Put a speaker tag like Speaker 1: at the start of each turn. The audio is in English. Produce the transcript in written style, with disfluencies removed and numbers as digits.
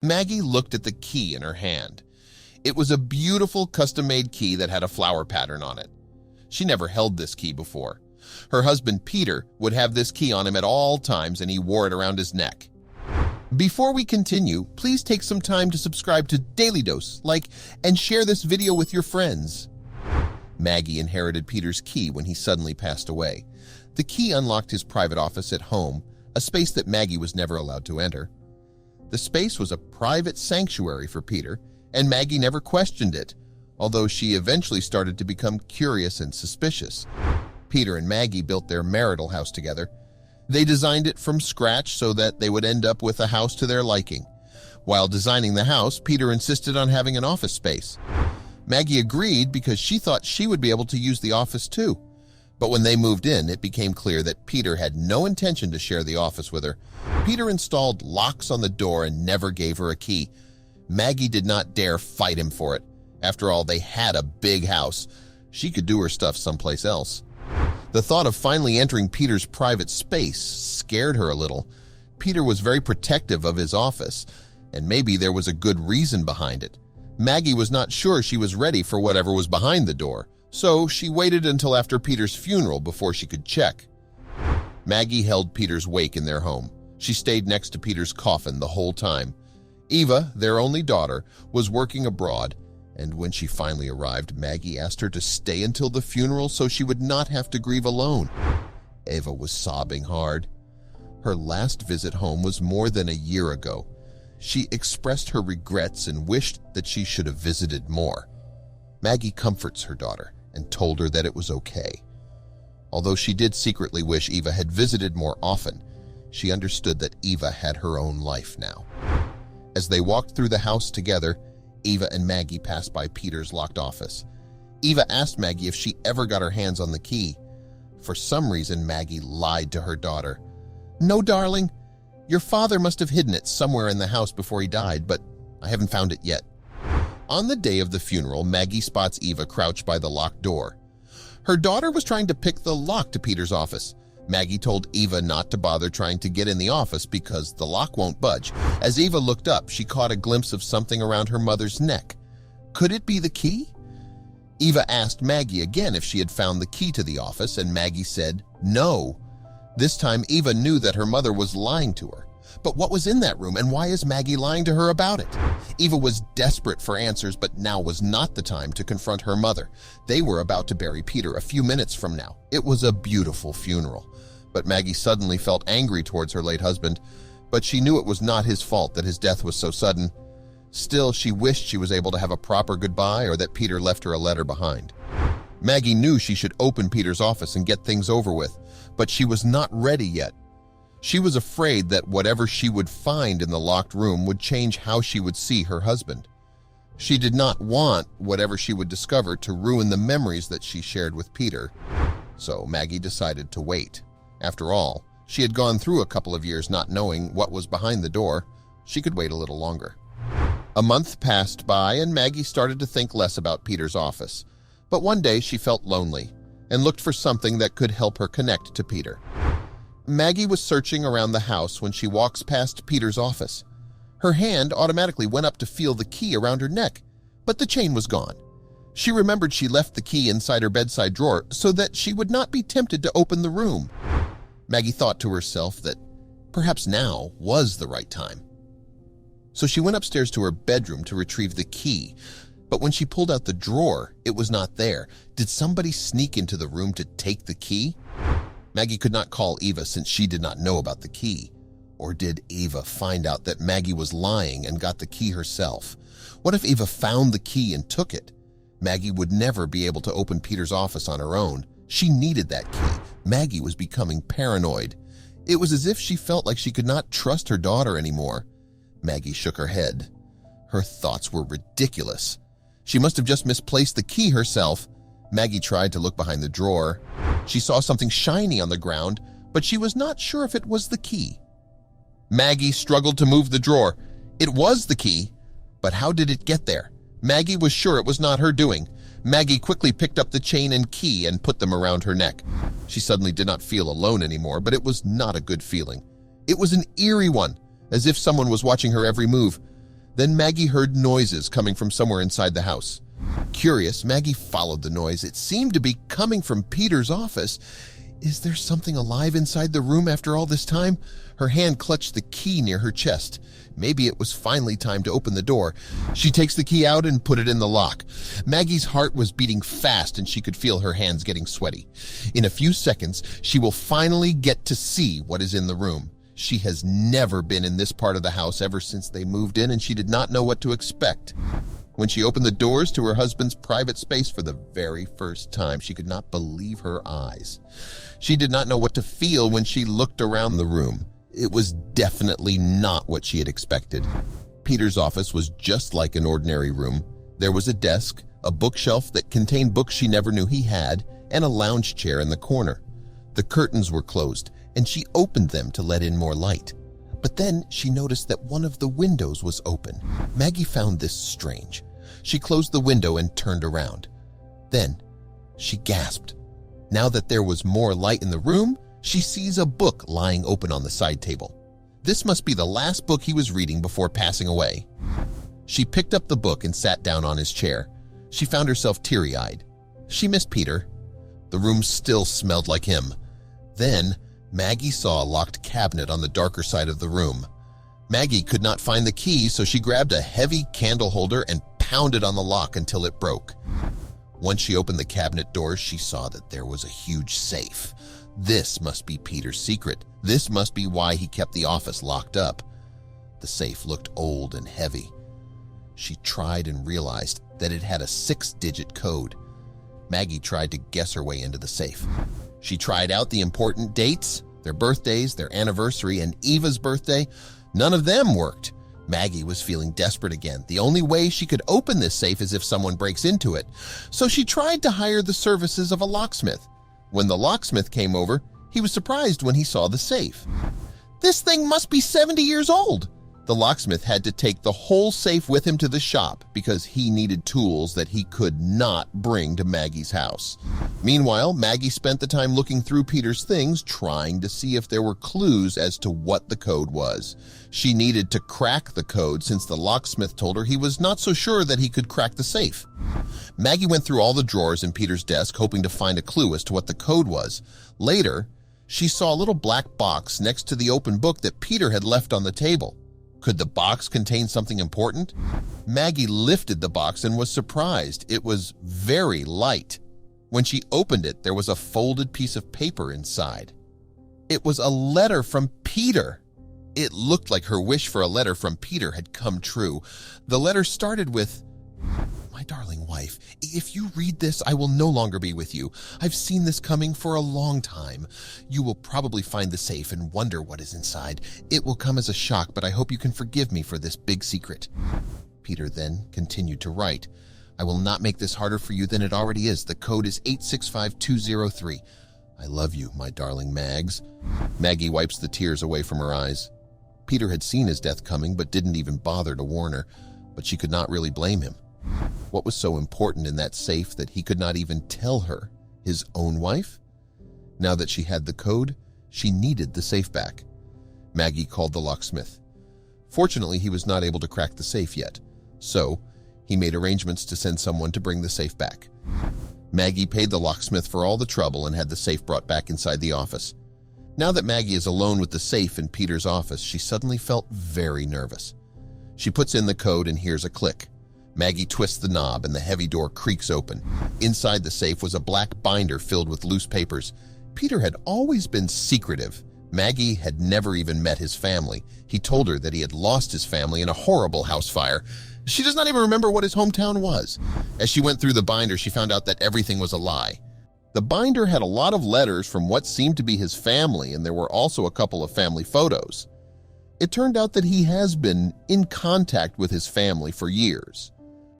Speaker 1: Maggie looked at the key in her hand. It was a beautiful custom-made key that had a flower pattern on it. She never held this key before. Her husband, Peter, would have this key on him at all times, and he wore it around his neck. Before we continue, please take some time to subscribe to Dailydose, like, and share this video with your friends. Maggie inherited Peter's key when he suddenly passed away. The key unlocked his private office at home, a space that Maggie was never allowed to enter. The space was a private sanctuary for Peter, and Maggie never questioned it, although she eventually started to become curious and suspicious. Peter and Maggie built their marital house together. They designed it from scratch so that they would end up with a house to their liking. While designing the house, Peter insisted on having an office space. Maggie agreed because she thought she would be able to use the office too. But when they moved in, it became clear that Peter had no intention to share the office with her. Peter installed locks on the door and never gave her a key. Maggie did not dare fight him for it. After all, they had a big house. She could do her stuff someplace else. The thought of finally entering Peter's private space scared her a little. Peter was very protective of his office, and maybe there was a good reason behind it. Maggie was not sure she was ready for whatever was behind the door, so she waited until after Peter's funeral before she could check. Maggie held Peter's wake in their home. She stayed next to Peter's coffin the whole time. Eva, their only daughter, was working abroad, and when she finally arrived, Maggie asked her to stay until the funeral so she would not have to grieve alone. Eva was sobbing hard. Her last visit home was more than a year ago. She expressed her regrets and wished that she should have visited more. Maggie comforts her daughter and told her that it was okay. Although she did secretly wish Eva had visited more often, she understood that Eva had her own life now. As they walked through the house together, Eva and Maggie passed by Peter's locked office. Eva asked Maggie if she ever got her hands on the key. For some reason, Maggie lied to her daughter. "No, darling. Your father must have hidden it somewhere in the house before he died, but I haven't found it yet." On the day of the funeral, Maggie spots Eva crouched by the locked door. Her daughter was trying to pick the lock to Peter's office. Maggie told Eva not to bother trying to get in the office because the lock won't budge. As Eva looked up, she caught a glimpse of something around her mother's neck. Could it be the key? Eva asked Maggie again if she had found the key to the office, and Maggie said no. This time, Eva knew that her mother was lying to her. But what was in that room, and why is Maggie lying to her about it? Eva was desperate for answers, but now was not the time to confront her mother. They were about to bury Peter a few minutes from now. It was a beautiful funeral. But Maggie suddenly felt angry towards her late husband, but she knew it was not his fault that his death was so sudden. Still, she wished she was able to have a proper goodbye or that Peter left her a letter behind. Maggie knew she should open Peter's office and get things over with, but she was not ready yet. She was afraid that whatever she would find in the locked room would change how she would see her husband. She did not want whatever she would discover to ruin the memories that she shared with Peter, so Maggie decided to wait. After all, she had gone through a couple of years not knowing what was behind the door. She could wait a little longer. A month passed by, and Maggie started to think less about Peter's office. But one day she felt lonely and looked for something that could help her connect to Peter. Maggie was searching around the house when she walks past Peter's office. Her hand automatically went up to feel the key around her neck, but the chain was gone. She remembered she left the key inside her bedside drawer so that she would not be tempted to open the room. Maggie thought to herself that perhaps now was the right time. So she went upstairs to her bedroom to retrieve the key, but when she pulled out the drawer, it was not there. Did somebody sneak into the room to take the key? Maggie could not call Eva since she did not know about the key. Or did Eva find out that Maggie was lying and got the key herself? What if Eva found the key and took it? Maggie would never be able to open Peter's office on her own. She needed that key. Maggie was becoming paranoid. It was as if she felt like she could not trust her daughter anymore. Maggie shook her head. Her thoughts were ridiculous. She must have just misplaced the key herself. Maggie tried to look behind the drawer. She saw something shiny on the ground, but she was not sure if it was the key. Maggie struggled to move the drawer. It was the key, but how did it get there? Maggie was sure it was not her doing. Maggie quickly picked up the chain and key and put them around her neck. She suddenly did not feel alone anymore, but it was not a good feeling. It was an eerie one, as if someone was watching her every move. Then Maggie heard noises coming from somewhere inside the house. Curious, Maggie followed the noise. It seemed to be coming from Peter's office. Is there something alive inside the room after all this time? Her hand clutched the key near her chest. Maybe it was finally time to open the door. She takes the key out and put it in the lock. Maggie's heart was beating fast and she could feel her hands getting sweaty. In a few seconds, she will finally get to see what is in the room. She has never been in this part of the house ever since they moved in, and she did not know what to expect. When she opened the doors to her husband's private space for the very first time, she could not believe her eyes. She did not know what to feel when she looked around the room. It was definitely not what she had expected. Peter's office was just like an ordinary room. There was a desk, a bookshelf that contained books she never knew he had, and a lounge chair in the corner. The curtains were closed, and she opened them to let in more light. But then she noticed that one of the windows was open. Maggie found this strange. She closed the window and turned around. Then she gasped. Now that there was more light in the room, she sees a book lying open on the side table. This must be the last book he was reading before passing away. She picked up the book and sat down on his chair. She found herself teary-eyed. She missed Peter. The room still smelled like him. Then Maggie saw a locked cabinet on the darker side of the room. Maggie could not find the key, so she grabbed a heavy candle holder and pounded on the lock until it broke. Once she opened the cabinet doors, she saw that there was a huge safe. This must be Peter's secret. This must be why he kept the office locked up. The safe looked old and heavy. She tried and realized that it had a 6-digit code. Maggie tried to guess her way into the safe. She tried out the important dates, their birthdays, their anniversary, and Eva's birthday. None of them worked. Maggie was feeling desperate again. The only way she could open this safe is if someone breaks into it. So she tried to hire the services of a locksmith. When the locksmith came over, he was surprised when he saw the safe. "This thing must be 70 years old." The locksmith had to take the whole safe with him to the shop because he needed tools that he could not bring to Maggie's house. Meanwhile, Maggie spent the time looking through Peter's things, trying to see if there were clues as to what the code was. She needed to crack the code since the locksmith told her he was not so sure that he could crack the safe. Maggie went through all the drawers in Peter's desk, hoping to find a clue as to what the code was. Later, she saw a little black box next to the open book that Peter had left on the table. Could the box contain something important? Maggie lifted the box and was surprised. It was very light. When she opened it, there was a folded piece of paper inside. It was a letter from Peter. It looked like her wish for a letter from Peter had come true. The letter started with, "My darling wife, if you read this, I will no longer be with you. I've seen this coming for a long time. You will probably find the safe and wonder what is inside. It will come as a shock, but I hope you can forgive me for this big secret." Peter then continued to write, "I will not make this harder for you than it already is. The code is 865203. I love you, my darling Mags." Maggie wipes the tears away from her eyes. Peter had seen his death coming but didn't even bother to warn her, but she could not really blame him. What was so important in that safe that he could not even tell her, his own wife? Now that she had the code, she needed the safe back. Maggie called the locksmith. Fortunately, he was not able to crack the safe yet, so he made arrangements to send someone to bring the safe back. Maggie paid the locksmith for all the trouble and had the safe brought back inside the office. Now that Maggie is alone with the safe in Peter's office, she suddenly felt very nervous. She puts in the code and hears a click. Maggie twists the knob and the heavy door creaks open. Inside the safe was a black binder filled with loose papers. Peter had always been secretive. Maggie had never even met his family. He told her that he had lost his family in a horrible house fire. She does not even remember what his hometown was. As she went through the binder, she found out that everything was a lie. The binder had a lot of letters from what seemed to be his family, and there were also a couple of family photos. It turned out that he has been in contact with his family for years.